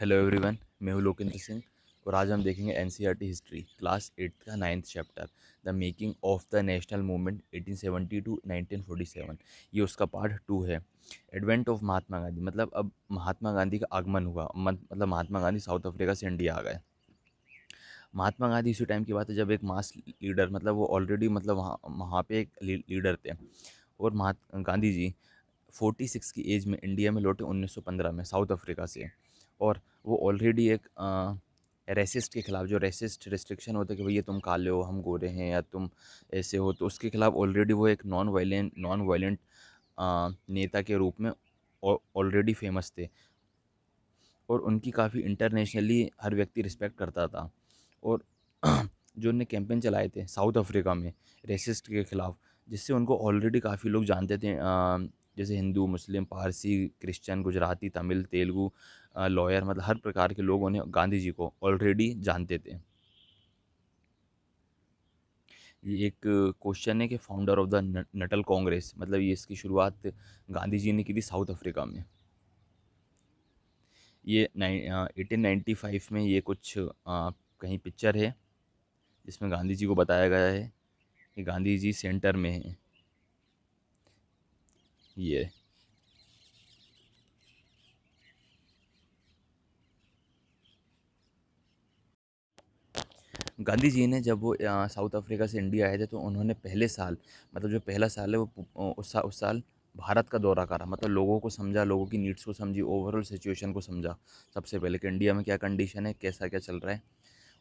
Hello everyone, मैं हूँ लोकेंद्र सिंह और आज हम देखेंगे एनसीईआरटी हिस्ट्री क्लास 8th का 9th chapter the making of the national movement 1870 to 1947। ये उसका पार्ट 2 है। एडवेंट ऑफ महात्मा गांधी, मतलब अब महात्मा गांधी का आगमन हुआ, मतलब महात्मा गांधी साउथ अफ्रीका से इंडिया आ गए। महात्मा गांधी उसी टाइम की बात है जब एक मास लीडर, मतलब वो ऑलरेडी मतलब वहाँ वहाँ पे एक लीडर थे। और महात्मा गांधी जी 46 की एज में इंडिया में लौटे 1915 में साउथ अफ्रीका से। और वो ऑलरेडी एक रेसिस्ट के खिलाफ, जो रेसिस्ट रिस्ट्रिक्शन होता है कि भैया तुम काले हो हम गोरे हैं या तुम ऐसे हो, तो उसके खिलाफ ऑलरेडी वो एक नॉन वायलेंट नेता के रूप में ऑलरेडी फेमस थे। और उनकी काफ़ी इंटरनेशनली हर व्यक्ति रिस्पेक्ट करता था। और जो उनने कैंपेन चलाए थे साउथ अफ्रीका में रेसिस्ट के खिलाफ, जिससे उनको ऑलरेडी काफ़ी लोग जानते थे, जैसे हिंदू, मुस्लिम, पारसी, क्रिश्चियन, गुजराती, तमिल, तेलुगु, लॉयर, मतलब हर प्रकार के लोग उन्हें, गांधी जी को ऑलरेडी जानते थे। ये एक क्वेश्चन है कि founder of the Nuttall Congress, मतलब ये इसकी शुरुआत गांधी जी ने की थी साउथ अफ्रीका में। ये 1895 में ये कुछ कहीं पिक्चर है जिसमें गांधी जी को बताया गया है कि गांधी जी सेंटर में हैं। ये गांधी जी ने जब वो साउथ अफ्रीका से इंडिया आए थे, तो उन्होंने पहले साल, मतलब जो पहला साल है वो उस साल भारत का दौरा करा, मतलब लोगों को समझा, लोगों की नीड्स को समझी, ओवरऑल सिचुएशन को समझा। सबसे पहले कि इंडिया में क्या कंडीशन है, कैसा क्या चल रहा है,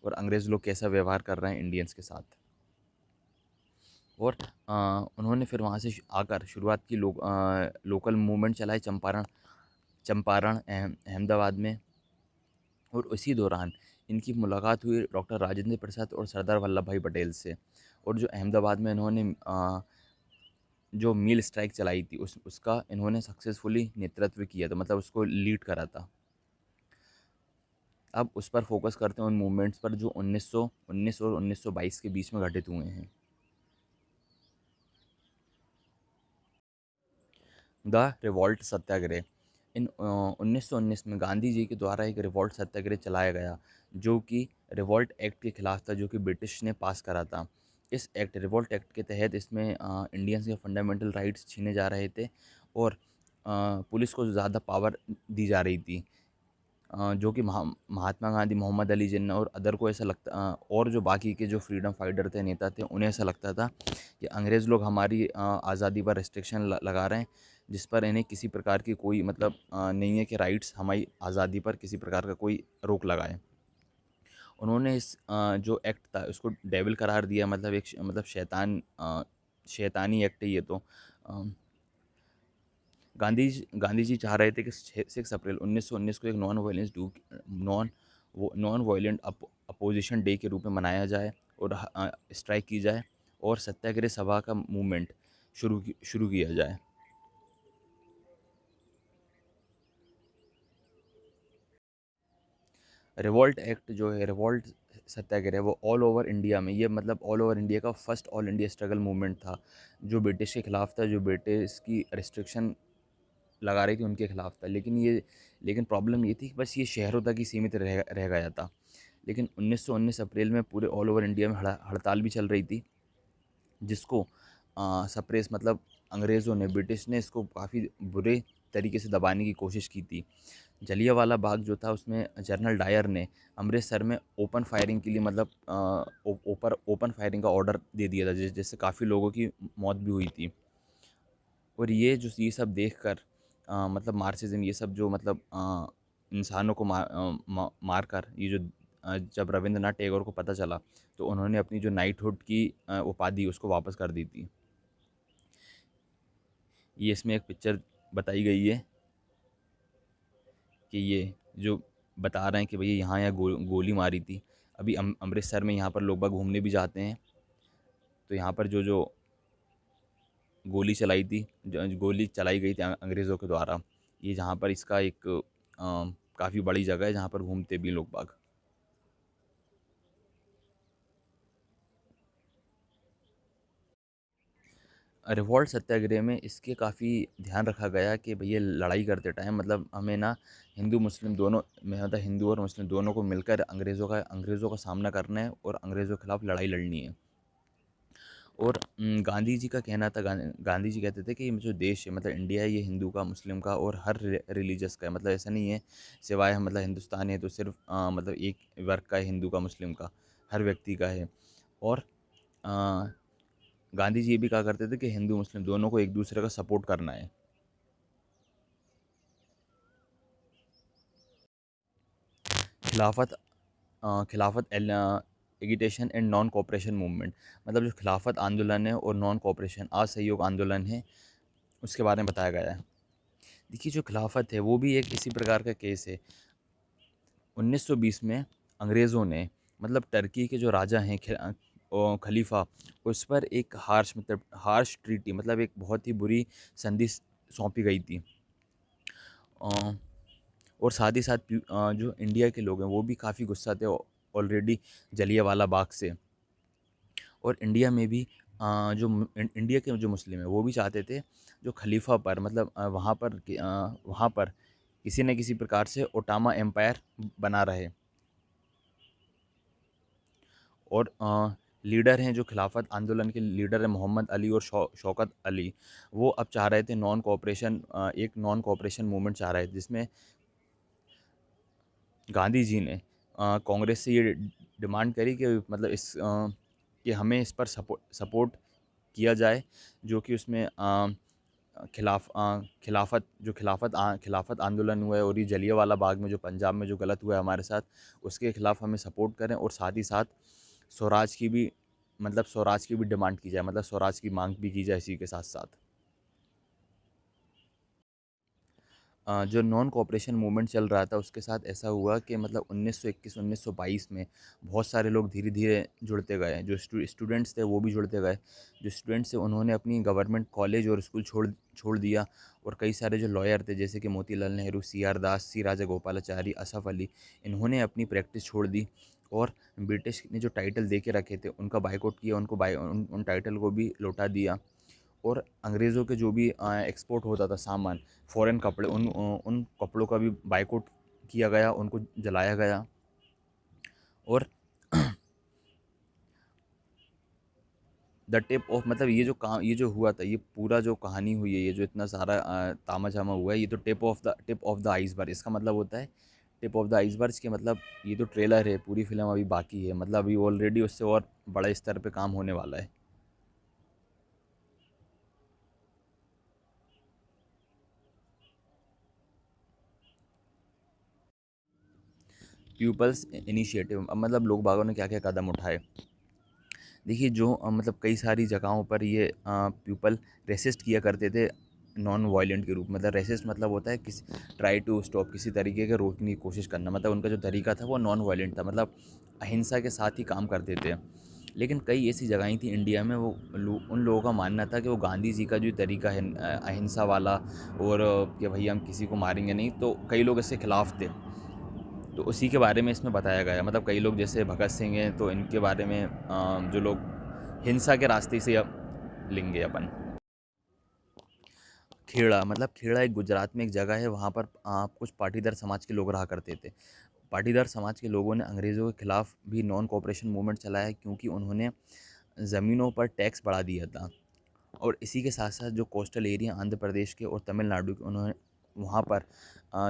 और अंग्रेज़ लोग कैसा व्यवहार कर रहे हैं इंडियंस के साथ। और उन्होंने फिर वहाँ से आकर शुरुआत की, लोकल मूवमेंट चलाई चंपारण, अहमदाबाद में। और उसी दौरान इनकी मुलाकात हुई डॉक्टर राजेंद्र प्रसाद और सरदार वल्लभ भाई पटेल से। और जो अहमदाबाद में इन्होंने जो मील स्ट्राइक चलाई थी, उसका इन्होंने सक्सेसफुली नेतृत्व किया था, मतलब उसको लीड करा था। अब उस पर फोकस करते हैं, उन मूवमेंट्स पर जो 1919 और 1922 के बीच में घटित हुए हैं। द रिवॉल्ट सत्याग्रह, इन 1919 में गांधी जी के द्वारा एक रिवॉल्ट सत्याग्रह चलाया गया, जो कि रिवॉल्ट एक्ट के खिलाफ था, जो कि ब्रिटिश ने पास करा था। इस एक्ट, रिवॉल्ट एक्ट के तहत इसमें इंडियंस के फंडामेंटल राइट्स छीने जा रहे थे। और पुलिस को ज़्यादा पावर दी जा रही थी, जो कि महात्मा गांधी, मोहम्मद अली जिन्ना और अदर को ऐसा लगता, और जो बाकी के जो फ्रीडम फाइटर थे, नेता थे, उन्हें ऐसा लगता था कि अंग्रेज़ लोग हमारी आज़ादी पर रिस्ट्रिक्शन लगा रहे हैं, जिस पर इन्हें किसी प्रकार की कोई मतलब नहीं है कि राइट्स, हमारी आज़ादी पर किसी प्रकार का कोई रोक लगाए। उन्होंने इस जो एक्ट था उसको डेविल करार दिया, मतलब एक मतलब शैतानी एक्ट है ये तो। अ, गांधी जी चाह रहे थे कि 6 अप्रैल 1919 को एक नॉन वायलेंट अपोजिशन डे के रूप में मनाया जाए, और स्ट्राइक की जाए, और सत्याग्रह सभा का मूवमेंट शुरू किया जाए। रिवॉल्ट एक्ट जो है, रिवॉल्ट सत्याग्रह, वो ऑल ओवर इंडिया में, ये मतलब ऑल ओवर इंडिया का first all India struggle movement था, जो ब्रिटिश के खिलाफ था, जो ब्रिटिश की रिस्ट्रिक्शन लगा रही थी उनके खिलाफ था। लेकिन प्रॉब्लम ये थी कि बस ये शहरों तक ही सीमित रह गया था। लेकिन 1919 अप्रैल में पूरे ऑल ओवर इंडिया में हड़ताल भी चल रही थी, जिसको सप्रेस, मतलब अंग्रेज़ों ने, ब्रिटिश ने इसको काफ़ी बुरे तरीके से दबाने की कोशिश की थी। जलियांवाला बाग जो था, उसमें जनरल डायर ने अमृतसर में ओपन फायरिंग के लिए, मतलब ओपन फायरिंग का ऑर्डर दे दिया था, जिससे काफ़ी लोगों की मौत भी हुई थी। और ये सब देखकर, मतलब मार्क्सिज्म, ये सब जो मतलब इंसानों को मार कर, ये जो जब रविंद्रनाथ टैगोर को पता चला, तो उन्होंने अपनी जो नाइटहुड की उपाधि उसको वापस कर दी थी। ये इसमें एक पिक्चर बताई गई है कि ये जो बता रहे हैं कि भैया यहाँ गोली मारी थी। अभी अमृतसर में यहाँ पर लोग बाग घूमने भी जाते हैं, तो यहाँ पर जो जो गोली चलाई गई थी अंग्रेज़ों के द्वारा, ये जहाँ पर इसका एक काफ़ी बड़ी जगह है जहाँ पर घूमते भी लोग बाग। रिवॉल्ट सत्याग्रह में इसके काफ़ी ध्यान रखा गया कि भैया लड़ाई करते टाइम मतलब हमें ना हिंदू मुस्लिम दोनों में मतलब हिंदू और मुस्लिम दोनों को मिलकर अंग्रेज़ों का सामना करना है और अंग्रेज़ों के खिलाफ लड़ाई लड़नी है। और गांधी जी का कहना था, गांधी जी कहते थे कि ये जो देश है मतलब इंडिया है, ये हिंदू का, मुस्लिम का और हर रिलीजियस का है। मतलब ऐसा नहीं है सिवाय हम मतलब हिंदुस्तान है तो सिर्फ मतलब एक वर्ग का है, हिंदू का मुस्लिम का, हर व्यक्ति का है। और अ, गांधी जी ये भी कहा करते थे कि हिंदू मुस्लिम दोनों को एक दूसरे का सपोर्ट करना है। खिलाफत खिलाफत agitation and non cooperation movement, मतलब जो खिलाफत आंदोलन है और नॉन कोऑपरेशन असहयोग आंदोलन है उसके बारे में बताया गया है। देखिए जो खिलाफत है वो भी एक इसी प्रकार का केस है। 1920 में अंग्रेज़ों ने मतलब टर्की के जो राजा हैं खलीफा, उस पर एक हार्श ट्रीटी मतलब एक बहुत ही बुरी संधि सौंपी गई थी। अ, और साथ ही साथ जो इंडिया के लोग हैं वो भी काफ़ी गुस्सा थे ऑलरेडी जलियांवाला बाग से। और इंडिया में भी इंडिया के जो मुस्लिम हैं वो भी चाहते थे जो खलीफा पर मतलब वहाँ पर किसी न किसी प्रकार से ओटामा एम्पायर बना रहे। और लीडर हैं जो खिलाफत आंदोलन के लीडर हैं मोहम्मद अली और शौकत अली, वो अब चाह रहे थे एक नॉन कोऑपरेशन मूवमेंट चाह रहे थे जिसमें गांधी जी ने कांग्रेस से ये डिमांड करी कि मतलब कि हमें इस पर सपोर्ट किया जाए, जो कि उसमें खिलाफत आंदोलन हुआ है और ये जलियांवाला बाग में जो पंजाब में जो गलत हुआ है हमारे साथ, उसके खिलाफ हमें सपोर्ट करें और साथ ही साथ स्वराज की भी स्वराज की भी डिमांड की जाए, मतलब स्वराज की मांग भी की जाए इसी के साथ साथ। जो नॉन कोऑपरेशन मूवमेंट चल रहा था उसके साथ ऐसा हुआ कि मतलब 1921-1922 में बहुत सारे लोग धीरे धीरे जुड़ते गए, जो स्टूडेंट्स थे वो भी जुड़ते गए। जो स्टूडेंट्स थे उन्होंने अपनी गवर्नमेंट कॉलेज और स्कूल छोड़ छोड़ दिया। और कई सारे जो लॉयर थे जैसे कि मोतीलाल नेहरू, सी आर दास, सी राजा गोपालाचारी, असफ अली, इन्होंने अपनी प्रैक्टिस छोड़ दी और ब्रिटिश ने जो टाइटल दे के रखे थे उनका बाइकआउट किया, उन टाइटल को भी लौटा दिया। और अंग्रेज़ों के जो भी एक्सपोर्ट होता था सामान, फ़ॉरेन कपड़े, उन कपड़ों का भी बाइकआउट किया गया, उनको जलाया गया। और द टिप ऑफ मतलब ये जो हुआ था, ये पूरा जो कहानी हुई है, ये जो इतना सारा तामा-झामा हुआ है, ये तो टिप ऑफ द आइसबर्ग। इसका मतलब होता है टिप ऑफ द आइसबर्ग के मतलब ये तो ट्रेलर है, पूरी फ़िल्म अभी बाकी है, मतलब अभी ऑलरेडी उससे और बड़े स्तर पे काम होने वाला है। पीपल्स इनिशिएटिव, अब मतलब लोग बागों ने क्या-क्या कदम उठाए। देखिए जो मतलब कई सारी जगहों पर ये पीपल रेसिस्ट किया करते थे नॉन वायलेंट के रूप में। मतलब रेसिस्ट मतलब होता है किसी ट्राई टू स्टॉप, किसी तरीके के रोकने की कोशिश करना। मतलब उनका जो तरीका था वो नॉन वायलेंट था, मतलब अहिंसा के साथ ही काम करते थे। लेकिन कई ऐसी जगहें थी इंडिया में उन लोगों का मानना था कि वो गांधी जी का जो तरीका है अहिंसा वाला, और कि भैया हम किसी को मारेंगे नहीं, तो कई लोग इसके खिलाफ थे। तो उसी के बारे में इसमें बताया गया है। मतलब कई लोग जैसे भगत सिंह हैं तो इनके बारे में जो लोग हिंसा के रास्ते से अब लेंगे अपन। खेड़ा, मतलब खेड़ा एक गुजरात में एक जगह है, वहाँ पर कुछ पाटीदार समाज के लोग रहा करते थे। पाटीदार समाज के लोगों ने अंग्रेज़ों के खिलाफ भी नॉन कोऑपरेशन मूवमेंट चलाया क्योंकि उन्होंने ज़मीनों पर टैक्स बढ़ा दिया था। और इसी के साथ साथ जो कोस्टल एरिया आंध्र प्रदेश के और तमिलनाडु के, उन्होंने वहाँ पर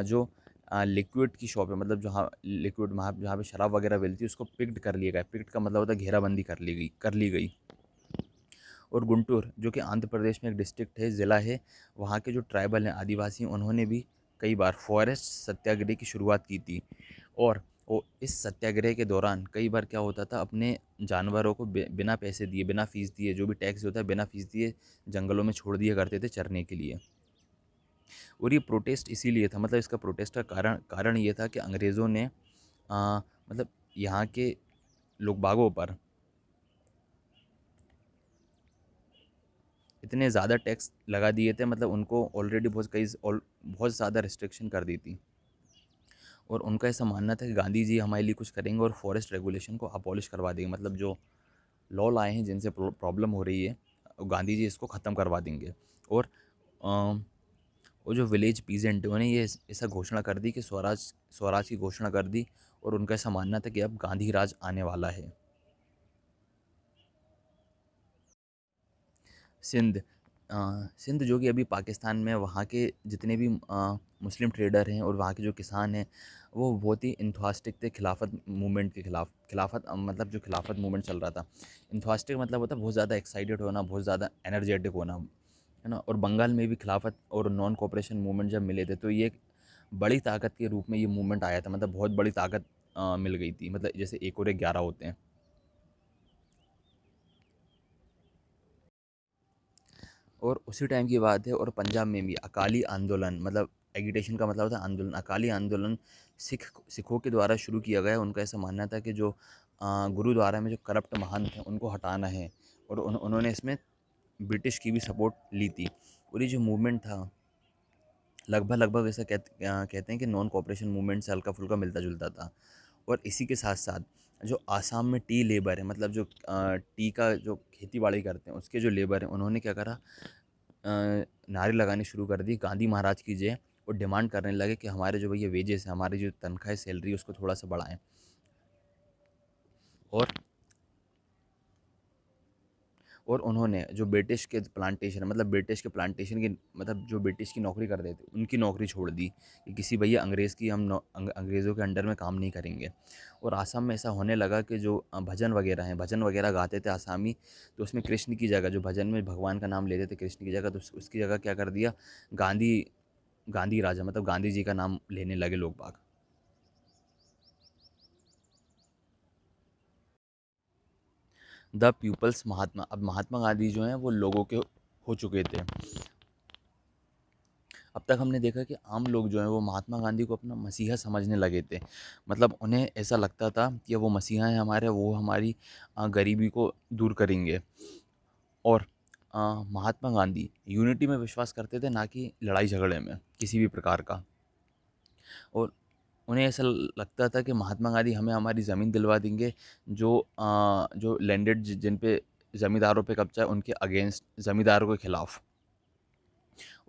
जो लिक्विड की शॉप है, मतलब जहाँ लिक्विड वहाँ जहाँ पे शराब वगैरह मिलती है उसको पिक्ड कर लिया गया। पिक्ड का मतलब होता है घेराबंदी कर ली गई। और गुंटूर जो कि आंध्र प्रदेश में एक डिस्ट्रिक्ट है, ज़िला है, वहाँ के जो ट्राइबल हैं, आदिवासी हैं, उन्होंने भी कई बार फॉरेस्ट सत्याग्रह की शुरुआत की थी। और इस सत्याग्रह के दौरान कई बार क्या होता था, अपने जानवरों को बिना पैसे दिए, बिना फीस दिए, जो भी टैक्स होता है बिना फीस दिए जंगलों में छोड़ दिया करते थे चरने के लिए। और ये प्रोटेस्ट इसीलिए था, मतलब इसका प्रोटेस्ट का कारण ये था कि अंग्रेज़ों ने मतलब यहाँ के लोग बागों पर इतने ज़्यादा टैक्स लगा दिए थे, मतलब उनको ऑलरेडी बहुत ज़्यादा रिस्ट्रिक्शन कर दी थी। और उनका ऐसा मानना था कि गांधी जी हमारे लिए कुछ करेंगे और फॉरेस्ट रेगुलेशन को अबॉलिश करवा देंगे। मतलब जो लॉ लाए हैं जिनसे प्रॉब्लम हो रही है गांधी जी इसको ख़त्म करवा देंगे। और अ, वो जो विलेज पीजेंट थे उन्हें ये ऐसा घोषणा कर दी कि स्वराज स्वराज की घोषणा कर दी, और उनका ऐसा मानना था कि अब गांधी राज आने वाला है। सिंध सिंध जो कि अभी पाकिस्तान में, वहाँ के जितने भी मुस्लिम ट्रेडर हैं और वहाँ के जो किसान हैं, वो बहुत ही इंथुआस्टिक थे खिलाफत मूवमेंट के खिलाफ। खिलाफत मतलब जो खिलाफत मूवमेंट चल रहा था, इंथुआस्टिक मतलब होता है बहुत ज़्यादा एक्साइटेड होना, बहुत ज़्यादा एनर्जेटिक होना, है ना। और बंगाल में भी खिलाफत और नॉन कोऑपरेशन मूवमेंट जब मिले थे, तो ये एक बड़ी ताकत के रूप में ये मूवमेंट आया था, मतलब बहुत बड़ी ताकत मिल गई थी, मतलब जैसे एक और एक 11 होते हैं। और उसी टाइम की बात है, और पंजाब में भी अकाली आंदोलन, मतलब एगिटेशन का मतलब होता है आंदोलन, अकाली आंदोलन सिखों के द्वारा शुरू किया गया। उनका ऐसा मानना था कि जो गुरुद्वारा में जो करप्ट महंत हैं उनको हटाना है, और उन्होंने इसमें ब्रिटिश की भी सपोर्ट ली थी। और ये जो मूवमेंट था, लगभग लगभग ऐसा कहते हैं कि नॉन कॉपरेशन मूवमेंट से हल्का फुल्का मिलता जुलता था। और इसी के साथ साथ जो आसाम में टी लेबर है, मतलब जो टी का जो खेती बाड़ी करते हैं उसके जो लेबर हैं, उन्होंने क्या करा, नारे लगानी शुरू कर दी गांधी महाराज की जय, और डिमांड करने लगे कि हमारे जो भैया वेजेस हैं, हमारी जो तनख्वाह सैलरी उसको थोड़ा सा बढ़ाएं। और और उन्होंने जो ब्रिटिश के प्लांटेशन, मतलब ब्रिटिश के प्लांटेशन की, मतलब जो ब्रिटिश की नौकरी कर रहे थे उनकी नौकरी छोड़ दी कि किसी भैया अंग्रेज़ की हम अंग्रेज़ों के अंडर में काम नहीं करेंगे। और आसाम में ऐसा होने लगा कि जो भजन वगैरह हैं, भजन वगैरह गाते थे आसामी, तो उसमें कृष्ण की जगह, जो भजन में भगवान का नाम लेते थे कृष्ण की जगह, तो उसकी जगह क्या कर दिया, गांधी गांधी राजा, मतलब गांधी जी का नाम लेने लगे लोग बाग। द पीपल्स महात्मा, अब महात्मा गांधी जो हैं वो लोगों के हो चुके थे। अब तक हमने देखा कि आम लोग जो हैं वो महात्मा गांधी को अपना मसीहा समझने लगे थे, मतलब उन्हें ऐसा लगता था कि वो मसीहा हैं हमारे, वो हमारी गरीबी को दूर करेंगे। और महात्मा गांधी यूनिटी में विश्वास करते थे, ना कि लड़ाई झगड़े में किसी भी प्रकार का। और उन्हें ऐसा लगता था कि महात्मा गांधी हमें हमारी ज़मीन दिलवा देंगे, जो लैंडेड जिन पे ज़मींदारों पे कब्जा है उनके अगेंस्ट, ज़मींदारों के खिलाफ।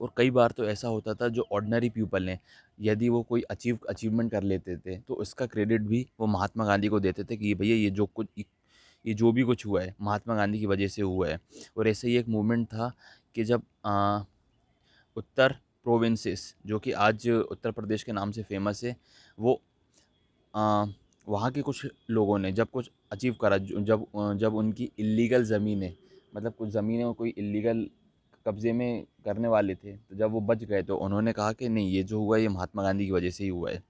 और कई बार तो ऐसा होता था, जो ऑर्डिनरी पीपल हैं, यदि वो कोई अचीवमेंट कर लेते थे, तो उसका क्रेडिट भी वो महात्मा गांधी को देते थे कि भैया ये जो भी कुछ हुआ है महात्मा गांधी की वजह से हुआ है। और ऐसे ही एक मूवमेंट था कि जब उत्तर प्रोविंसेस, जो कि आज उत्तर प्रदेश के नाम से फेमस है, वो अ, वहाँ के कुछ लोगों ने जब कुछ अचीव करा, जब उनकी इल्लीगल ज़मीनें, मतलब कुछ ज़मीनें वो कोई इल्लीगल कब्ज़े में करने वाले थे, तो जब वो बच गए तो उन्होंने कहा कि नहीं, ये जो हुआ है ये महात्मा गांधी की वजह से ही हुआ है।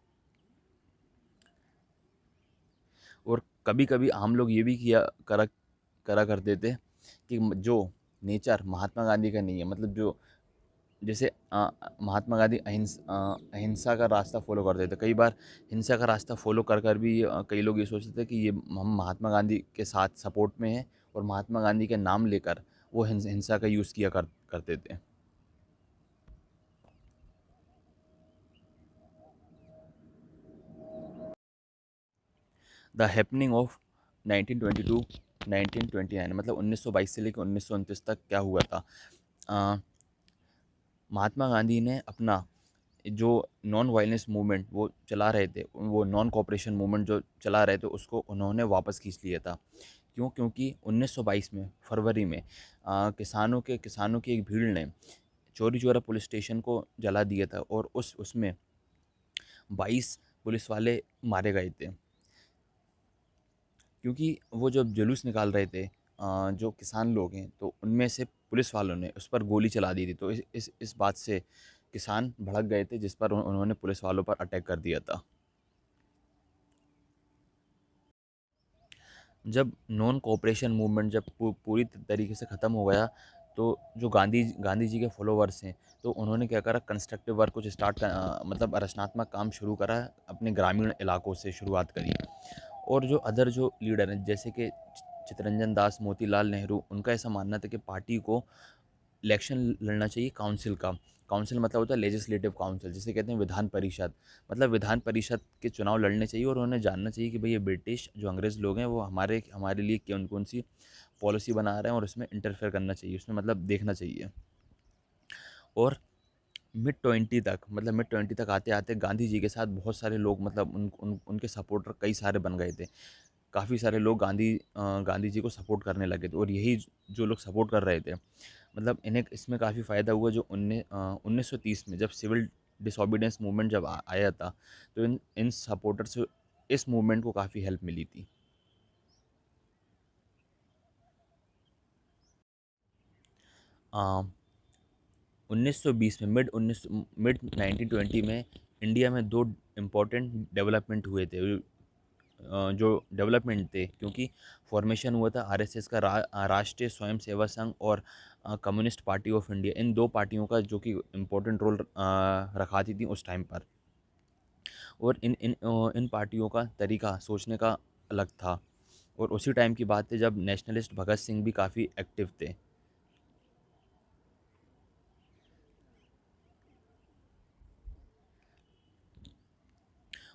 और कभी-कभी हम लोग ये भी किया करा करा करते थे कि जो नेचर महात्मा गांधी का नहीं है, मतलब जो जैसे महात्मा गांधी अहिंसा का रास्ता फॉलो करते थे, कई बार हिंसा का रास्ता फॉलो कर कर भी कई लोग ये सोचते थे कि ये हम महात्मा गांधी के साथ सपोर्ट में हैं, और महात्मा गांधी के नाम लेकर वो हिंसा का यूज़ करते थे। द हैपनिंग ऑफ 1922 1929, मतलब 1922 से लेकर 1929 तक क्या हुआ था। अ, महात्मा गांधी ने अपना जो नॉन वायलेंस मूवमेंट वो चला रहे थे, वो नॉन कॉपरेशन मूवमेंट जो चला रहे थे, उसको उन्होंने वापस खींच लिया था। क्यों? क्योंकि 1922 में फरवरी में किसानों की एक भीड़ ने चौरी चौरा पुलिस स्टेशन को जला दिया था, और उसमें 22 पुलिस वाले मारे गए थे। क्योंकि वो जब जुलूस निकाल रहे थे, जो किसान लोग हैं, तो उनमें से पुलिस वालों ने उस पर गोली चला दी थी, तो इस बात से किसान भड़क गए थे, जिस पर उन्होंने पुलिस वालों पर अटैक कर दिया था। जब नॉन कोऑपरेशन मूवमेंट जब पूरी तरीके से ख़त्म हो गया, तो जो गांधी जी के फॉलोवर्स हैं, तो उन्होंने क्या करा, कंस्ट्रक्टिव वर्क कुछ मतलब रचनात्मक काम शुरू करा, अपने ग्रामीण इलाकों से शुरुआत करी। और जो अदर जो लीडर हैं, जैसे कि चित्तरंजन दास, मोतीलाल नेहरू, उनका ऐसा मानना था कि पार्टी को इलेक्शन लड़ना चाहिए काउंसिल का। काउंसिल मतलब होता है लेजिस्लेटिव काउंसिल, जिसे कहते हैं विधान परिषद। मतलब विधान परिषद के चुनाव लड़ने चाहिए और उन्हें जानना चाहिए कि भाई ये ब्रिटिश जो अंग्रेज़ लोग हैं वो हमारे हमारे लिए कौन कौन सी पॉलिसी बना रहे हैं, और उसमें इंटरफेयर करना चाहिए, उसमें मतलब देखना चाहिए। और मिड 20 तक, मतलब मिड 20 तक आते आते गांधी जी के साथ बहुत सारे लोग, मतलब उनके सपोर्टर कई सारे बन गए थे। काफ़ी सारे लोग गांधी जी को सपोर्ट करने लगे थे, और यही जो लोग सपोर्ट कर रहे थे, मतलब इन्हें इसमें काफ़ी फ़ायदा हुआ। जो 1930 में जब सिविल डिसोबीडियंस मूवमेंट जब आया था, तो इन इन सपोर्टर से इस मूवमेंट को काफ़ी हेल्प मिली थी। 1920 में, मिड 1920 में इंडिया में दो इम्पोर्टेंट डेवलपमेंट हुए थे। जो डेवलपमेंट थे, क्योंकि फॉर्मेशन हुआ था आरएसएस का, राष्ट्रीय स्वयं सेवक संघ और कम्युनिस्ट पार्टी ऑफ इंडिया। इन दो पार्टियों का जो कि इम्पोर्टेंट रोल रखाती थी उस टाइम पर। और इन पार्टियों का तरीका सोचने का अलग था। और उसी टाइम की बात है जब नेशनलिस्ट भगत सिंह भी काफ़ी एक्टिव थे।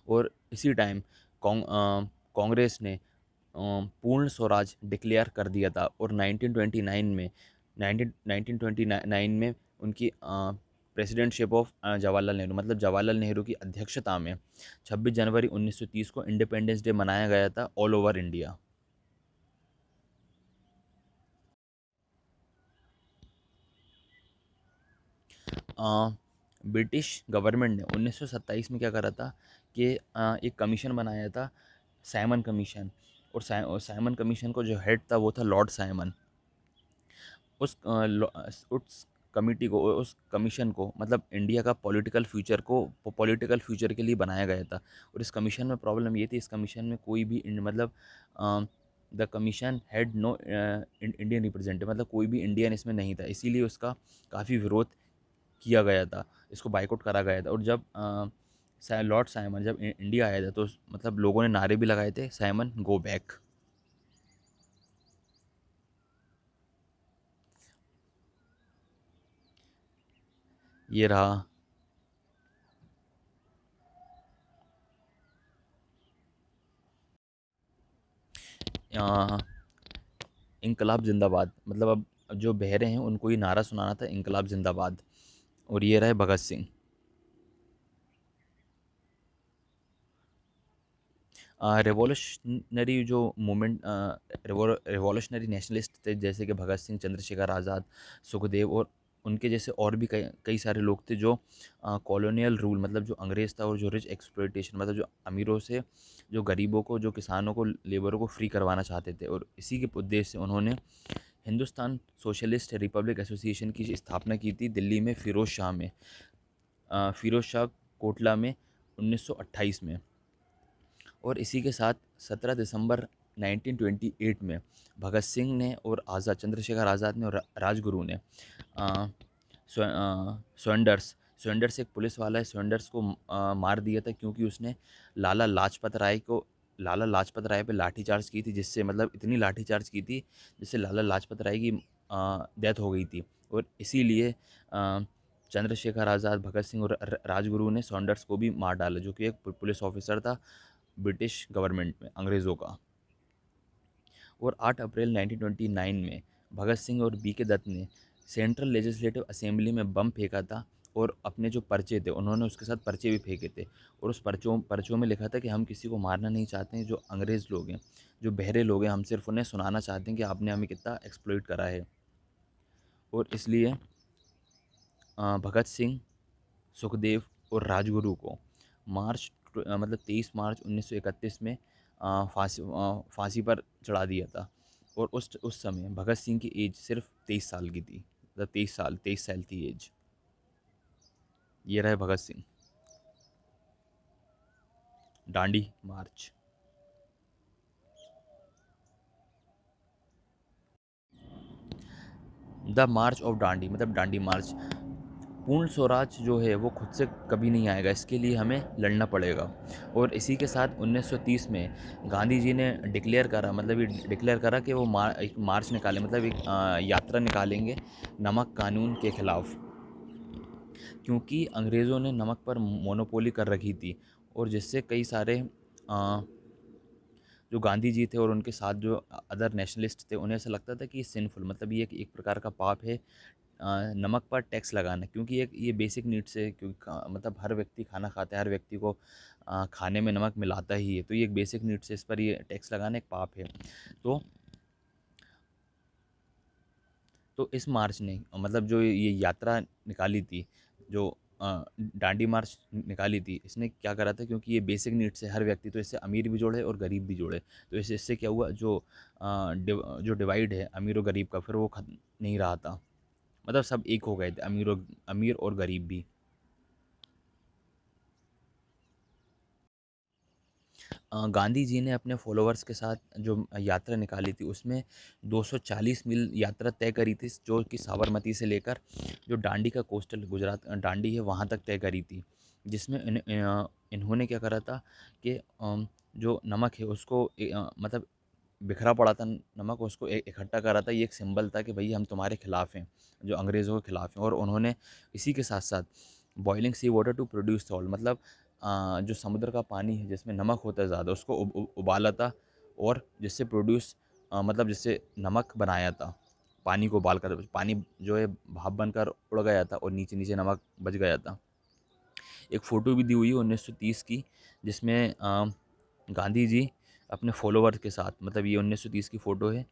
और इसी टाइम कांग्रेस ने पूर्ण स्वराज डिक्लेयर कर दिया था। और 1929 में 1929 में उनकी प्रेसिडेंटशिप ऑफ जवाहरलाल नेहरू, मतलब जवाहरलाल नेहरू की अध्यक्षता में 26 जनवरी 1930 को इंडिपेंडेंस डे मनाया गया था all over India. British government ने 1927 में क्या करा था कि एक कमीशन बनाया था, साइमन कमीशन। और साइमन कमीशन को जो हेड था वो था लॉर्ड साइमन। उस कमिटी को, उस कमीशन को, मतलब इंडिया का पॉलिटिकल फ्यूचर के लिए बनाया गया था। और इस कमीशन में प्रॉब्लम ये थी, इस कमीशन में कोई भी मतलब the commission had no Indian representative, मतलब कोई भी इंडियन इसमें नहीं था, इसीलिए उसका काफ़ी विरोध किया गया था, इसको बाइकआउट करा गया था। और जब लॉर्ड साइमन जब इंडिया आया था, तो मतलब लोगों ने नारे भी लगाए थे, साइमन गो बैक। ये रहा। अ, इनकलाब जिंदाबाद, मतलब अब जो बहरे हैं उनको ये नारा सुनाना था, इनकलाब जिंदाबाद। और ये रहे भगत सिंह। रेवोल्यूशनरी जो मूवमेंट, रेवोल्यूशनरी नेशनलिस्ट थे, जैसे कि भगत सिंह, चंद्रशेखर आज़ाद, सुखदेव, और उनके जैसे और भी कई कई सारे लोग थे जो कॉलोनियल रूल, मतलब जो अंग्रेज़ था, और जो रिच एक्सप्लॉइटेशन, मतलब जो अमीरों से जो गरीबों को, जो किसानों को, लेबरों को फ्री करवाना चाहते थे। और इसी के उद्देश्य से उन्होंने हिंदुस्तान सोशलिस्ट रिपब्लिक एसोसिएशन की स्थापना की थी दिल्ली में, फिरोज शाह कोटला में 1928 में। और इसी के साथ 17 दिसंबर 1928 में भगत सिंह ने और चंद्रशेखर आज़ाद ने और राजगुरु ने स्वैंडर्स स्वैंडर्स एक पुलिस वाला है, स्वैंडर्स को मार दिया था, क्योंकि उसने लाला लाजपत राय को लाला लाजपत राय पे लाठीचार्ज की थी, जिससे मतलब इतनी लाठीचार्ज की थी जिससे लाला लाजपत राय की डेथ हो गई थी। और इसीलिए चंद्रशेखर आज़ाद, भगत सिंह और राजगुरु ने सॉन्डर्स को भी मार डाला, जो कि एक पुलिस ऑफिसर था ब्रिटिश गवर्नमेंट में, अंग्रेज़ों का। और 8 अप्रैल 1929 में भगत सिंह और बी के दत्त ने सेंट्रल लेजिस्लेटिव असेंबली में बम फेंका था। और अपने जो पर्चे थे, उन्होंने उसके साथ पर्चे भी फेंके थे। और उस पर्चों में लिखा था कि हम किसी को मारना नहीं चाहते हैं, जो अंग्रेज़ लोग हैं, जो बहरे लोग हैं, हम सिर्फ उन्हें सुनाना चाहते हैं कि आपने हमें कितना एक्सप्लॉइट करा है। और इसलिए भगत सिंह, सुखदेव और राजगुरु को मतलब 23 मार्च 1931 में फांसी पर चढ़ा दिया था। और उस समय भगत सिंह की एज सिर्फ 23 साल की थी, मतलब 23 साल थी एज। ये रहे भगत सिंह। डांडी मार्च। द मार्च ऑफ डांडी, मतलब डांडी मार्च। पूर्ण स्वराज जो है वो खुद से कभी नहीं आएगा, इसके लिए हमें लड़ना पड़ेगा। और इसी के साथ 1930 में गांधी जी ने डिक्लेयर करा, मतलब ये डिक्लेयर करा कि वो एक मार्च निकाले, मतलब एक यात्रा निकालेंगे नमक कानून के खिलाफ, क्योंकि अंग्रेज़ों ने नमक पर मोनोपोली कर रखी थी। और जिससे कई सारे जो गांधी जी थे और उनके साथ जो अदर नेशनलिस्ट थे, उन्हें ऐसा लगता था कि ये सिंफुल, मतलब ये एक प्रकार का पाप है नमक पर टैक्स लगाना, क्योंकि एक ये बेसिक नीड्स है, क्योंकि मतलब हर व्यक्ति खाना खाता है, हर व्यक्ति को खाने में नमक मिलाता ही है, तो ये एक बेसिक नीड्स है, इस पर ये टैक्स लगाना एक पाप है। तो इस मार्च ने, मतलब जो ये यात्रा निकाली थी, जो डांडी मार्च निकाली थी, इसने क्या करा था, क्योंकि ये बेसिक नीड्स है हर व्यक्ति, तो इससे अमीर भी जुड़े और गरीब भी जुड़े, तो इससे क्या हुआ, जो डिवाइड है अमीर और गरीब का, फिर वो खत्म नहीं रहा था, मतलब सब एक हो गए थे, अमीर और गरीब भी। गांधी जी ने अपने फॉलोअर्स के साथ जो यात्रा निकाली थी, उसमें 240 मील यात्रा तय करी थी, जो कि साबरमती से लेकर जो दांडी का कोस्टल गुजरात दांडी है वहाँ तक तय करी थी। जिसमें इन्होंने क्या करा था कि जो नमक है उसको मतलब बिखरा पड़ा था नमक, उसको इकट्ठा करा था, ये एक सिंबल था कि भई हम तुम्हारे खिलाफ हैं, जो अंग्रेज़ों के खिलाफ हैं। और उन्होंने इसी के साथ साथ boiling sea water to produce salt, मतलब जो समुद्र का पानी है जिसमें नमक होता है ज़्यादा, उसको उबाला था, और जिससे प्रोड्यूस मतलब जिससे नमक बनाया था, पानी को उबाल कर, पानी जो है भाप बनकर उड़ गया था और नीचे नीचे नमक बच गया था। एक फ़ोटो भी दी हुई है 1930 की, जिसमें गांधी जी अपने फॉलोवर्स के साथ, मतलब ये 1930 की फ़ोटो है,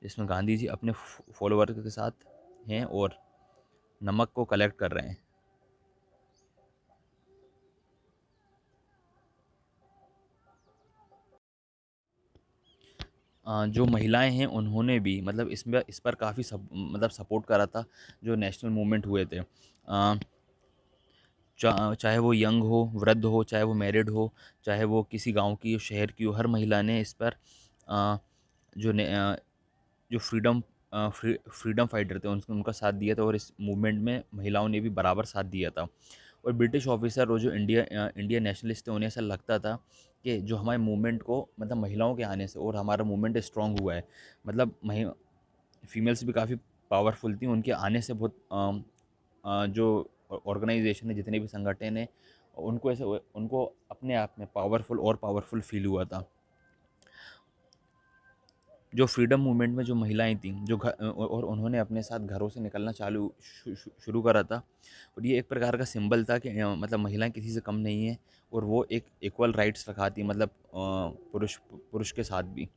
जिसमें गांधी जी अपने फॉलोवर्स के साथ हैं और नमक को कलेक्ट कर रहे हैं। जो महिलाएं हैं उन्होंने भी, मतलब इसमें इस पर काफ़ी मतलब सपोर्ट करा था, जो नेशनल मूवमेंट हुए थे। चाहे वो यंग हो, वृद्ध हो, चाहे वो मैरिड हो, चाहे वो किसी गांव की हो, शहर की हो, हर महिला ने इस पर अ, जो ने जो फ्रीडम फाइटर थे उनका साथ दिया था, और इस मूवमेंट में महिलाओं ने भी बराबर साथ दिया था। और ब्रिटिश ऑफिसर और जो इंडिया नेशनलिस्ट थे, उन्हें ऐसा लगता था कि जो हमारे मूवमेंट को, मतलब महिलाओं के आने से और हमारा मूवमेंट स्ट्रांग हुआ है, मतलब फीमेल्स भी काफ़ी पावरफुल थी, उनके आने से बहुत जो ऑर्गेनाइजेशन है, जितने भी संगठन हैं, उनको अपने आप में पावरफुल और पावरफुल फील हुआ था। जो फ्रीडम मूवमेंट में जो महिलाएं थीं, जो और उन्होंने अपने साथ घरों से निकलना शुरू करा था, और ये एक प्रकार का सिंबल था कि मतलब महिलाएं किसी से कम नहीं है, और वो एक इक्वल राइट्स रखाती, मतलब पुरुष पुरुष के साथ भी।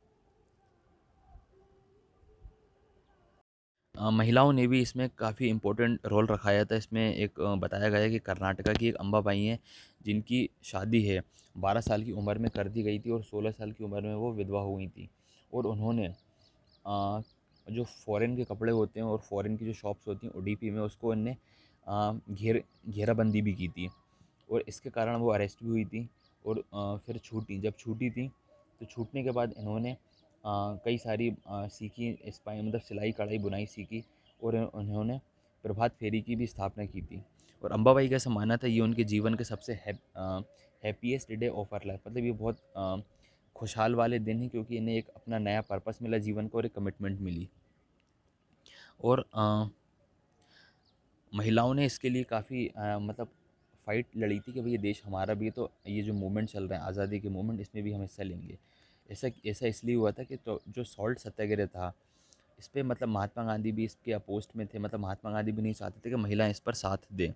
महिलाओं ने भी इसमें काफ़ी इम्पोर्टेंट रोल रखाया था। इसमें एक बताया गया है कि कर्नाटका की एक अम्बाबाई हैं, जिनकी शादी है 12 साल की उम्र में कर दी गई थी, और 16 साल की उम्र में वो विधवा हो गई थी। और उन्होंने जो फ़ॉरेन के कपड़े होते हैं और फ़ॉरेन की जो शॉप्स होती हैं उडीपी में, उसको इनने घेराबंदी भी की थी, और इसके कारण वो अरेस्ट भी हुई थी, और फिर छूटी, जब छूटी थी तो छूटने के बाद इन्होंने कई सारी सीखी, स्पाई मतलब सिलाई कढ़ाई बुनाई सीखी, और उन्होंने प्रभात फेरी की भी स्थापना की थी। और अम्बाबाई का ऐसा मानना था ये उनके जीवन के सबसे happiest day of our life, मतलब ये बहुत खुशहाल वाले दिन हैं, क्योंकि इन्हें एक अपना नया पर्पस मिला जीवन को, और एक कमिटमेंट मिली। और महिलाओं ने इसके लिए काफ़ी मतलब फ़ाइट लड़ी थी कि भाई ये देश हमारा भी है, तो ये जो मूवमेंट चल रहा है आज़ादी के मूवमेंट, इसमें भी हम हिस्सा लेंगे। ऐसा ऐसा इसलिए हुआ था कि तो जो सॉल्ट सत्याग्रह था, इस पे मतलब महात्मा गांधी भी इसके अपोस्ट में थे, मतलब महात्मा गांधी भी नहीं चाहते थे कि महिलाएं इस पर साथ दें।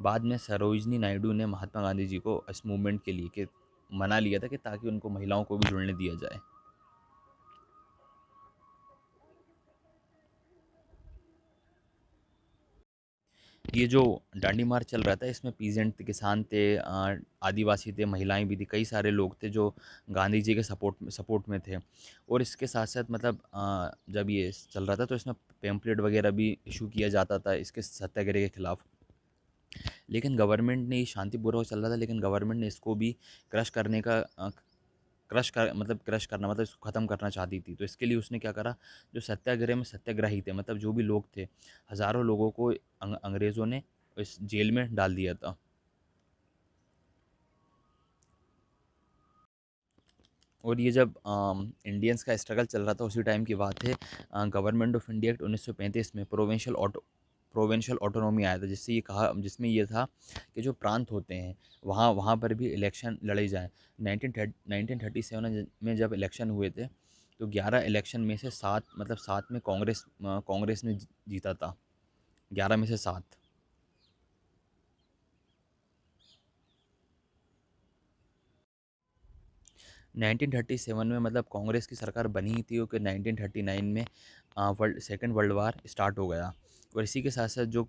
बाद में सरोजनी नायडू ने महात्मा गांधी जी को इस मूवमेंट के लिए कि मना लिया था, कि ताकि उनको महिलाओं को भी जुड़ने दिया जाए। ये जो दांडी मार्च चल रहा था, इसमें पीजेंट थे, किसान थे, आदिवासी थे, महिलाएं भी थी, कई सारे लोग थे जो गांधी जी के सपोर्ट में थे। और इसके साथ साथ मतलब जब ये चल रहा था तो इसमें पेम्पलेट वगैरह भी इशू किया जाता था इसके सत्याग्रह के खिलाफ। लेकिन गवर्नमेंट ने, ये शांतिपूर्वक चल रहा था, लेकिन गवर्नमेंट ने इसको भी क्रश करने का क्रश करना, मतलब इसको ख़त्म करना चाहती थी। तो इसके लिए उसने क्या करा, जो सत्याग्रह में सत्याग्रही थे, मतलब जो भी लोग थे, हज़ारों लोगों को अंग्रेज़ों ने इस जेल में डाल दिया था। और ये जब इंडियंस का स्ट्रगल चल रहा था उसी टाइम की बात है। गवर्नमेंट ऑफ इंडिया एक्ट 1935 में प्रोविंशियल ऑटोनॉमी आया था, जिससे ये कहा, जिसमें ये था कि जो प्रांत होते हैं वहाँ वहाँ पर भी इलेक्शन लड़े जाएँ। 1937 में जब इलेक्शन हुए थे तो 11 इलेक्शन में से 7, मतलब 7 में कांग्रेस ने जीता था, 11 में से 7। 1937 में मतलब कांग्रेस की सरकार बनी ही थी, क्योंकि 1939 में सेकेंड वर्ल्ड वार स्टार्ट हो गया। और इसी के साथ साथ जो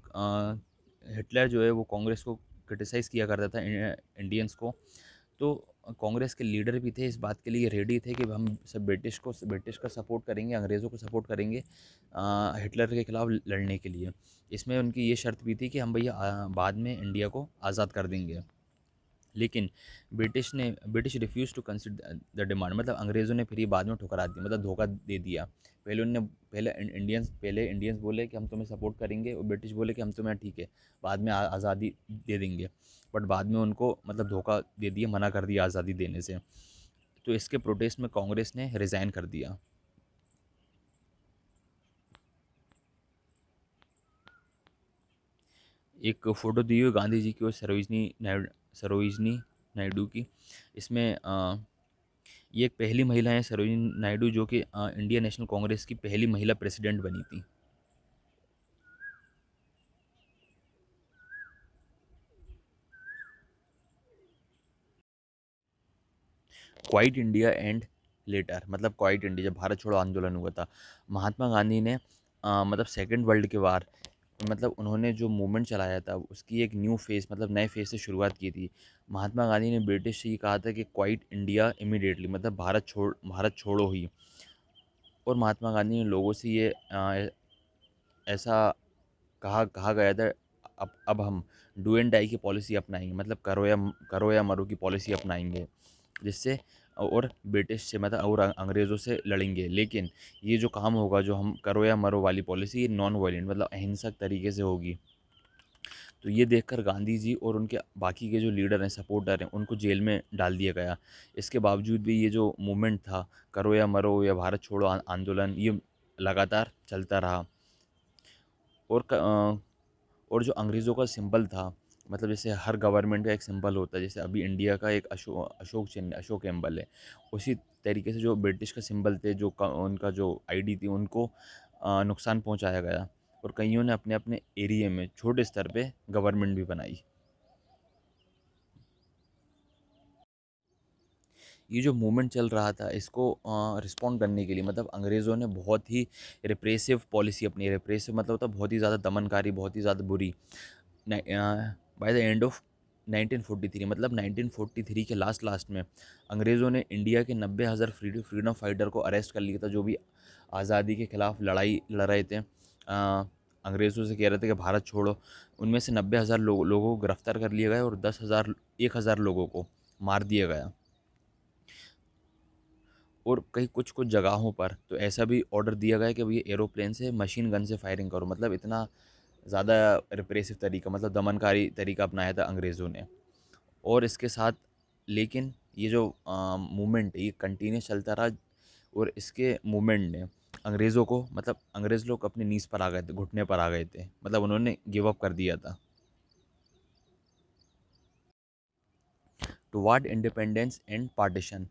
हिटलर जो है वो कांग्रेस को क्रिटिसाइज़ किया करता था, इंडियंस को। तो कांग्रेस के लीडर भी थे, इस बात के लिए रेडी थे कि हम सब ब्रिटिश का सपोर्ट करेंगे, अंग्रेज़ों को सपोर्ट करेंगे हिटलर के खिलाफ लड़ने के लिए। इसमें उनकी ये शर्त भी थी कि हम भैया बाद में इंडिया को आज़ाद कर देंगे। लेकिन British refuse to consider the demand, मतलब अंग्रेज़ों ने फिर ये बाद में ठुकरा दी, मतलब धोखा दे दिया। पहले इंडियंस बोले कि हम तुम्हें सपोर्ट करेंगे, और ब्रिटिश बोले कि हम तुम्हें ठीक है बाद में आज़ादी दे देंगे। बट बाद में उनको मतलब धोखा दे दिया, मना कर दिया आज़ादी देने से। तो इसके प्रोटेस्ट में कांग्रेस ने रिज़ाइन कर दिया। एक फ़ोटो दी हुई है गांधी जी की और सरोजनी नायडू की। इसमें ये एक पहली महिला हैं सरोजिनी नायडू, जो कि इंडियन नेशनल कांग्रेस की पहली महिला प्रेसिडेंट बनी थी। क्वाइट इंडिया एंड लेटर, मतलब क्वाइट इंडिया, जब भारत छोड़ो आंदोलन हुआ था, महात्मा गांधी ने मतलब सेकेंड वर्ल्ड के वार, मतलब उन्होंने जो मूवमेंट चलाया था उसकी एक न्यू फेज़, मतलब नए फेज़ से शुरुआत की थी। महात्मा गांधी ने ब्रिटिश से ये कहा था कि क्वाइट इंडिया इमीडिएटली, मतलब भारत छोड़ो ही। और महात्मा गांधी ने लोगों से ये ऐसा कहा गया था, अब हम डू एंड डाई की पॉलिसी अपनाएंगे, मतलब करो या मरो की पॉलिसी अपनाएंगे, जिससे और ब्रिटिश से मतलब और अंग्रेज़ों से लड़ेंगे। लेकिन ये जो काम होगा, जो हम करो या मरो वाली पॉलिसी, ये नॉन वायलेंट, मतलब अहिंसक तरीके से होगी। तो ये देखकर गांधी जी और उनके बाकी के जो लीडर हैं, सपोर्टर हैं, उनको जेल में डाल दिया गया। इसके बावजूद भी ये जो मूवमेंट था, करो या मरो या भारत छोड़ो आंदोलन, ये लगातार चलता रहा। और और जो अंग्रेज़ों का सिंबल था, मतलब जैसे हर गवर्नमेंट का एक सिंबल होता है, जैसे अभी इंडिया का एक अशोक चिन्ह, अशोक एम्बल है, उसी तरीके से जो ब्रिटिश का सिंबल थे, उनका जो आईडी थी, उनको नुकसान पहुंचाया गया। और कईयों ने अपने अपने एरिया में छोटे स्तर पे गवर्नमेंट भी बनाई। ये जो मूवमेंट चल रहा था, इसको रिस्पॉन्ड करने के लिए, मतलब अंग्रेज़ों ने बहुत ही रिप्रेसिव पॉलिसी अपनी, रिप्रेसिव मतलब होता है बहुत ही ज़्यादा दमनकारी, बहुत ही ज़्यादा बुरी। बाय द एंड ऑफ 1943, मतलब 1943 के लास्ट लास्ट में अंग्रेज़ों ने इंडिया के 90,000 फ्रीडम फाइटर को अरेस्ट कर लिया था, जो भी आज़ादी के खिलाफ लड़ाई लड़ रहे थे। अंग्रेज़ों से कह रहे थे कि भारत छोड़ो। उनमें से 90,000 लोगों को गिरफ्तार कर लिया गया, और 1,000 लोगों को मार दिया गया। और कहीं कुछ कुछ जगहों पर तो ऐसा भी ऑर्डर दिया गया कि भई एरोप्लेन से मशीन गन से फायरिंग करो, मतलब इतना ज़्यादा रिप्रेसिव तरीका, मतलब दमनकारी तरीका अपनाया था अंग्रेज़ों ने। और इसके साथ, लेकिन ये जो मूवमेंट है ये कंटिन्यूस चलता रहा। और इसके मूवमेंट ने अंग्रेज़ों को, मतलब अंग्रेज़ लोग अपने नीज़ पर आ गए थे, घुटने पर आ गए थे, मतलब उन्होंने गिव अप कर दिया था। टुवार्ड इंडिपेंडेंस एंड पार्टीशन,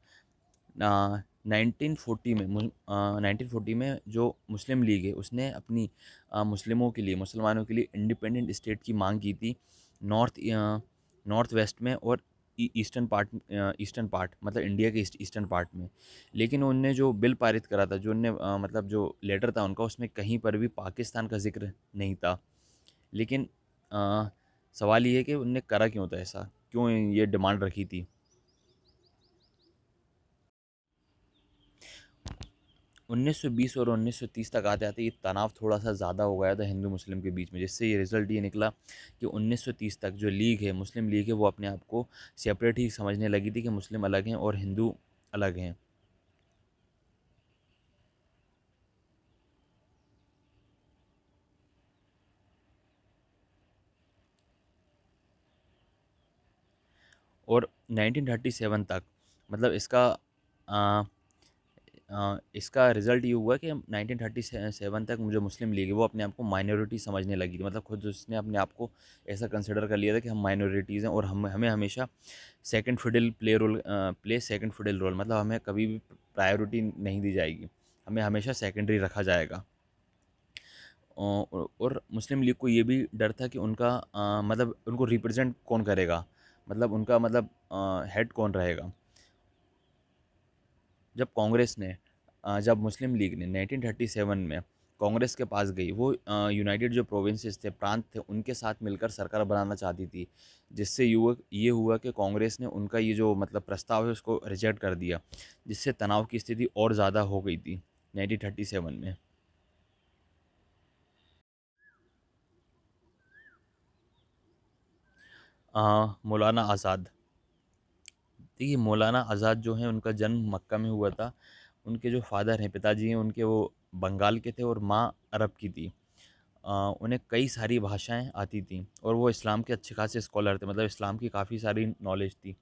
1940 में 1940 में जो मुस्लिम लीग है उसने अपनी मुसलमानों के लिए इंडिपेंडेंट स्टेट की मांग की थी। नॉर्थ वेस्ट में और ईस्टर्न पार्ट, मतलब इंडिया के ईस्टर्न पार्ट में। लेकिन उनने जो बिल पारित करा था, जो उनने मतलब जो लेटर था उनका, उसमें कहीं पर भी पाकिस्तान का जिक्र नहीं था। लेकिन अ, सवाल ये है कि उनने करा क्यों था ऐसा, क्यों ये डिमांड रखी थी। 1920 और 1930 तक आते आते ये तनाव थोड़ा सा ज़्यादा हो गया था हिंदू मुस्लिम के बीच में, जिससे ये रिज़ल्ट ये निकला कि 1930 तक जो लीग है, मुस्लिम लीग है, वो अपने आप को सेपरेट ही समझने लगी थी कि मुस्लिम अलग हैं और हिंदू अलग हैं। और 1937 तक मतलब इसका रिज़ल्ट ये हुआ कि 1937 तक जो मुस्लिम लीग है वो अपने आप को माइनॉरिटी समझने लगी थी। मतलब खुद उसने अपने आप को ऐसा कंसिडर कर लिया था कि हम माइनॉरिटीज़ हैं और हम हमें हमेशा सेकंड फिडल रोल मतलब हमें कभी भी प्रायोरिटी नहीं दी जाएगी, हमें हमेशा सेकेंडरी रखा जाएगा। और मुस्लिम लीग को ये भी डर था कि उनका मतलब उनको रिप्रेजेंट कौन करेगा, मतलब उनका मतलब हेड कौन रहेगा। जब मुस्लिम लीग ने 1937 में कांग्रेस के पास गई, वो यूनाइटेड जो प्रोविंसेस थे, प्रांत थे, उनके साथ मिलकर सरकार बनाना चाहती थी, जिससे ये हुआ कि कांग्रेस ने उनका ये जो मतलब प्रस्ताव है उसको रिजेक्ट कर दिया, जिससे तनाव की स्थिति और ज़्यादा हो गई थी 1937 में। मौलाना आज़ाद, देखिए मौलाना आज़ाद जो हैं उनका जन्म मक्का में हुआ था। उनके जो फादर हैं, पिताजी हैं उनके, वो बंगाल के थे और माँ अरब की थी। उन्हें कई सारी भाषाएं आती थीं और वो इस्लाम के अच्छे खासे स्कॉलर थे, मतलब इस्लाम की काफ़ी सारी नॉलेज थी।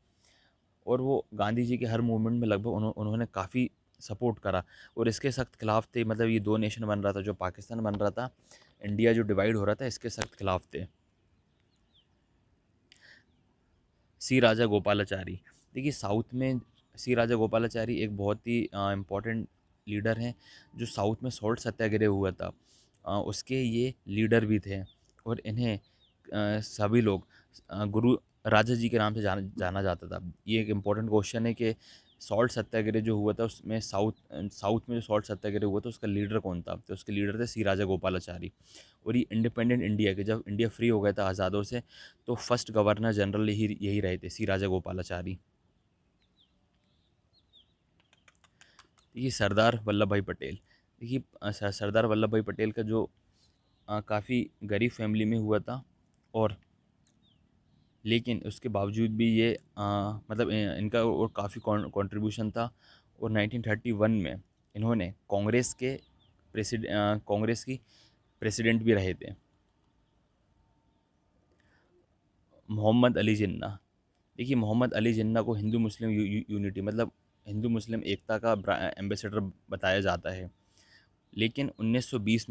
और वो गांधी जी के हर मूवमेंट में लगभग उन्होंने काफ़ी सपोर्ट करा और इसके सख्त खिलाफ थे। मतलब ये दो नेशन बन रहा था, जो पाकिस्तान बन रहा था, इंडिया जो डिवाइड हो रहा था, इसके सख्त खिलाफ थे। सी राजा गोपालाचारी, देखिए साउथ में सी राजा गोपालाचारी एक बहुत ही इम्पोर्टेंट लीडर हैं, जो साउथ में सॉल्ट सत्याग्रह हुआ था, उसके ये लीडर भी थे। और इन्हें सभी लोग गुरु राजा जी के नाम से जाना जाता था। ये एक इम्पोर्टेंट क्वेश्चन है कि सॉल्ट सत्याग्रह जो हुआ था उसमें साउथ में जो सॉल्ट सत्याग्रह हुआ था उसका लीडर कौन था, तो उसके लीडर थे सी राजा गोपालाचारी। और ये इंडिपेंडेंट इंडिया के, जब इंडिया फ्री हो गया था आज़ादों से, तो फर्स्ट गवर्नर जनरल यही रहे थे, सी राजा गोपालाचारी। देखिए सरदार वल्लभ भाई पटेल, देखिए सरदार वल्लभ भाई पटेल का जो काफ़ी गरीब फैमिली में हुआ था, और लेकिन उसके बावजूद भी ये मतलब इनका और काफ़ी कंट्रीब्यूशन था। और 1931 में इन्होंने कांग्रेस की प्रेसिडेंट भी रहे थे। मोहम्मद अली जिन्ना, देखिए मोहम्मद अली जिन्ना को हिंदू मुस्लिम यूनिटी मतलब हिंदू मुस्लिम एकता का एम्बेसडर बताया जाता है। लेकिन 1920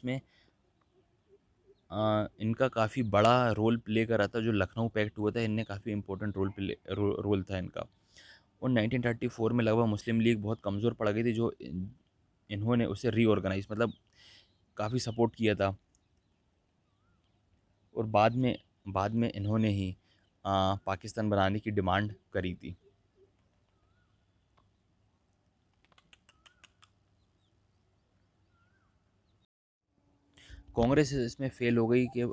में इनका काफ़ी बड़ा रोल प्ले करा था, जो लखनऊ पैक्ट हुआ था, इनने काफ़ी इंपॉर्टेंट रोल था इनका। और 1934 में लगभग मुस्लिम लीग बहुत कमज़ोर पड़ गई थी, जो इन्होंने उसे रीऑर्गेनाइज मतलब काफ़ी सपोर्ट किया था। और बाद में इन्होंने ही पाकिस्तान बनाने की डिमांड करी थी। कांग्रेस इसमें फेल हो गई कि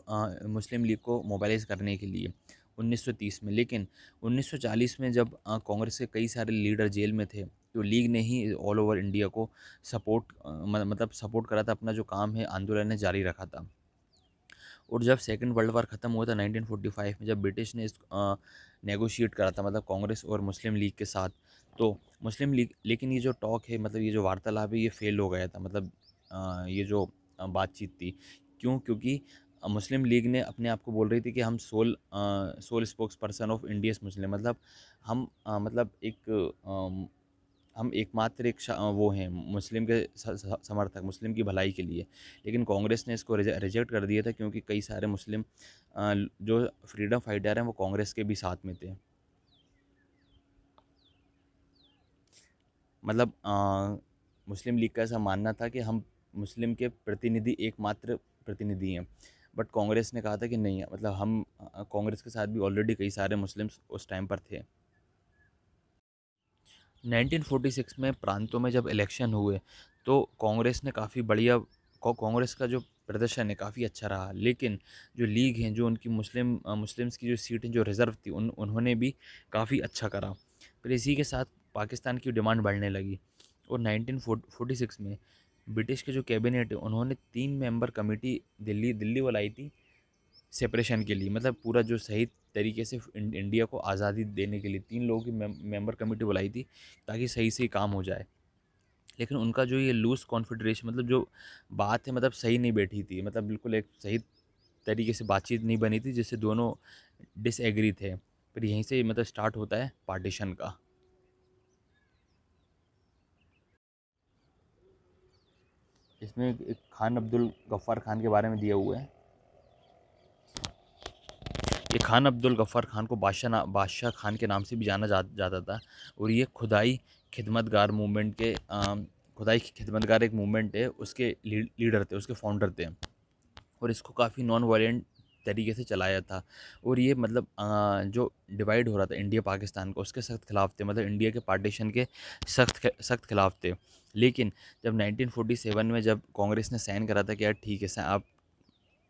मुस्लिम लीग को मोबालाइज करने के लिए 1930 में। लेकिन 1940 में जब कांग्रेस के कई सारे लीडर जेल में थे, तो लीग ने ही ऑल ओवर इंडिया को मतलब सपोर्ट करा था, अपना जो काम है आंदोलन ने जारी रखा था। और जब सेकेंड वर्ल्ड वार ख़त्म हुआ था 1945 में, जब ब्रिटिश ने इस नेगोशिएट करा था मतलब कांग्रेस और मुस्लिम लीग के साथ, तो मुस्लिम लीग, लेकिन ये जो टॉक है मतलब ये जो वार्तालाप है ये फेल हो गया था। मतलब ये जो बातचीत थी, क्योंकि मुस्लिम लीग ने अपने आप को बोल रही थी कि हम sole spokesperson of India's Muslim, मतलब हम मतलब हम एकमात्र वो हैं मुस्लिम के समर्थक, मुस्लिम की भलाई के लिए। लेकिन कांग्रेस ने इसको रिजेक्ट कर दिया था, क्योंकि कई सारे मुस्लिम जो फ्रीडम फाइटर हैं वो कांग्रेस के भी साथ में थे। मतलब मुस्लिम लीग का ऐसा मानना था कि हम मुस्लिम के प्रतिनिधि एकमात्र प्रतिनिधि हैं। बट कांग्रेस ने कहा था कि नहीं, मतलब हम कांग्रेस के साथ भी ऑलरेडी कई सारे मुस्लिम्स उस टाइम पर थे। 1946 में प्रांतों में जब इलेक्शन हुए, तो कांग्रेस ने काफ़ी बढ़िया, कांग्रेस का जो प्रदर्शन है काफ़ी अच्छा रहा। लेकिन जो लीग हैं, जो उनकी मुस्लिम्स की जो सीटें जो रिज़र्व थी, उन्होंने भी काफ़ी अच्छा करा। फिर इसी के साथ पाकिस्तान की डिमांड बढ़ने लगी। और 1946 में ब्रिटिश के जो कैबिनेट है उन्होंने 3 मेंबर कमेटी दिल्ली दिल्ली बुलाई थी सेपरेशन के लिए, मतलब पूरा जो सही तरीके से इंडिया को आज़ादी देने के लिए 3 लोगों की मेंबर कमेटी बुलाई थी, ताकि सही से काम हो जाए। लेकिन उनका जो ये लूज़ कॉन्फिडरेशन, मतलब जो बात है मतलब सही नहीं बैठी थी, मतलब बिल्कुल एक सही तरीके से बातचीत नहीं बनी थी, जिससे दोनों डिसएग्री थे। फिर यहीं से मतलब स्टार्ट होता है पार्टीशन का। इसमें एक खान अब्दुल गफ्फार खान के बारे में दिया हुआ है। ये खान अब्दुल गफ्फार खान को बादशाह खान के नाम से भी जाता था। और ये खुदाई खिदमतगार मूवमेंट के खुदाई खिदमतगार एक मूवमेंट है, उसके लीडर थे, उसके फाउंडर थे। और इसको काफ़ी नॉन वायलेंट तरीके से चलाया था। और ये मतलब जो डिवाइड हो रहा था इंडिया पाकिस्तान को, उसके सख्त खिलाफ थे, मतलब इंडिया के पार्टीशन के सख्त खिलाफ थे। लेकिन जब 1947 में जब कांग्रेस ने साइन करा था कि यार ठीक है आप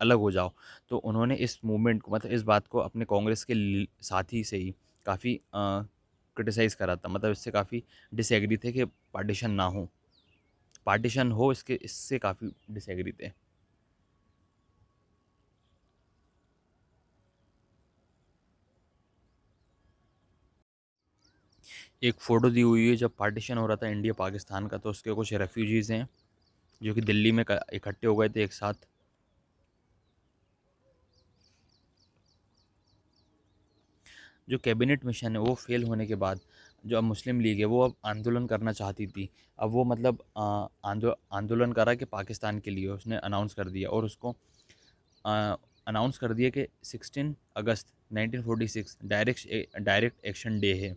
अलग हो जाओ, तो उन्होंने इस मूवमेंट को, मतलब इस बात को अपने कांग्रेस के साथी से ही काफ़ी क्रिटिसाइज़ करा था, मतलब इससे काफ़ी डिसएग्री थे कि पार्टीशन हो, इसके इससे काफ़ी डिसएग्री थे। एक फ़ोटो दी हुई है जब पार्टीशन हो रहा था इंडिया पाकिस्तान का, तो उसके कुछ रेफ्यूजीज़ हैं जो कि दिल्ली में इकट्ठे हो गए थे एक साथ। जो कैबिनेट मिशन है वो फेल होने के बाद जो अब मुस्लिम लीग है वो अब आंदोलन करना चाहती थी। अब वो मतलब आंदोलन करा कि पाकिस्तान के लिए उसने अनाउंस कर दिया, और उसको अनाउंस कर दिया कि 16 अगस्त 1946 डायरेक्ट एक्शन डे है।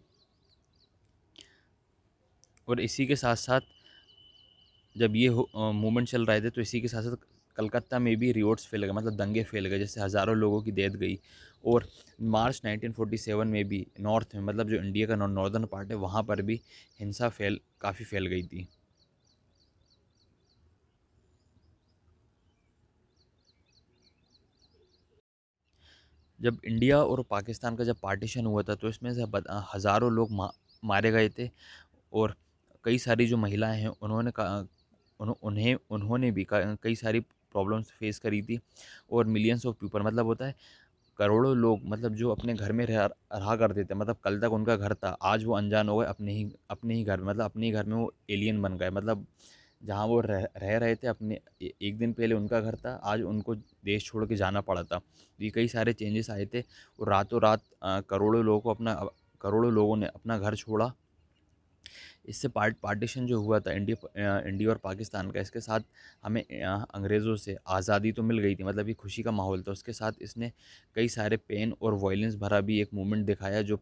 और इसी के साथ साथ जब ये मूवमेंट चल रहे थे, तो इसी के साथ साथ कलकत्ता में भी रिवोल्ट्स फैल गए, मतलब दंगे फैल गए, जिससे हज़ारों लोगों की डेथ गई। और मार्च 1947 में भी नॉर्थ में, मतलब जो इंडिया का नॉर्दर्न पार्ट है, वहाँ पर भी हिंसा काफ़ी फैल गई थी। जब इंडिया और पाकिस्तान का जब पार्टीशन हुआ था, तो इसमें से हज़ारों लोग मारे गए थे। और कई सारी जो महिलाएं हैं उन्होंने भी कई सारी प्रॉब्लम्स फेस करी थी। और मिलियंस ऑफ पीपल, मतलब होता है करोड़ों लोग, मतलब जो अपने घर में रहा करते थे, मतलब कल तक उनका घर था, आज वो अनजान हो गए अपने ही घर में, मतलब अपने ही घर में वो एलियन बन गए। मतलब जहाँ वो रह रहे थे अपने एक दिन पहले उनका घर था, आज उनको देश छोड़ के जाना पड़ा था। ये कई सारे चेंजेस आए थे। और रातों रात करोड़ों लोगों ने अपना घर छोड़ा। इससे पार्टीशन जो हुआ था इंडिया और पाकिस्तान का, इसके साथ हमें अंग्रेज़ों से आज़ादी तो मिल गई थी, मतलब ये खुशी का माहौल था। उसके साथ इसने कई सारे पेन और वायलेंस भरा भी एक मूवमेंट दिखाया, जो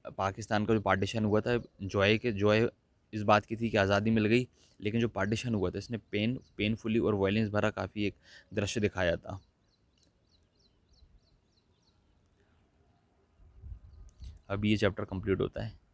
पाकिस्तान का जो पार्टीशन हुआ था, जॉय इस बात की थी कि आज़ादी मिल गई। लेकिन जो पार्टीशन हुआ था, इसने पेनफुली और वायलेंस भरा काफ़ी एक दृश्य दिखाया था। अब ये चैप्टर कंप्लीट होता है।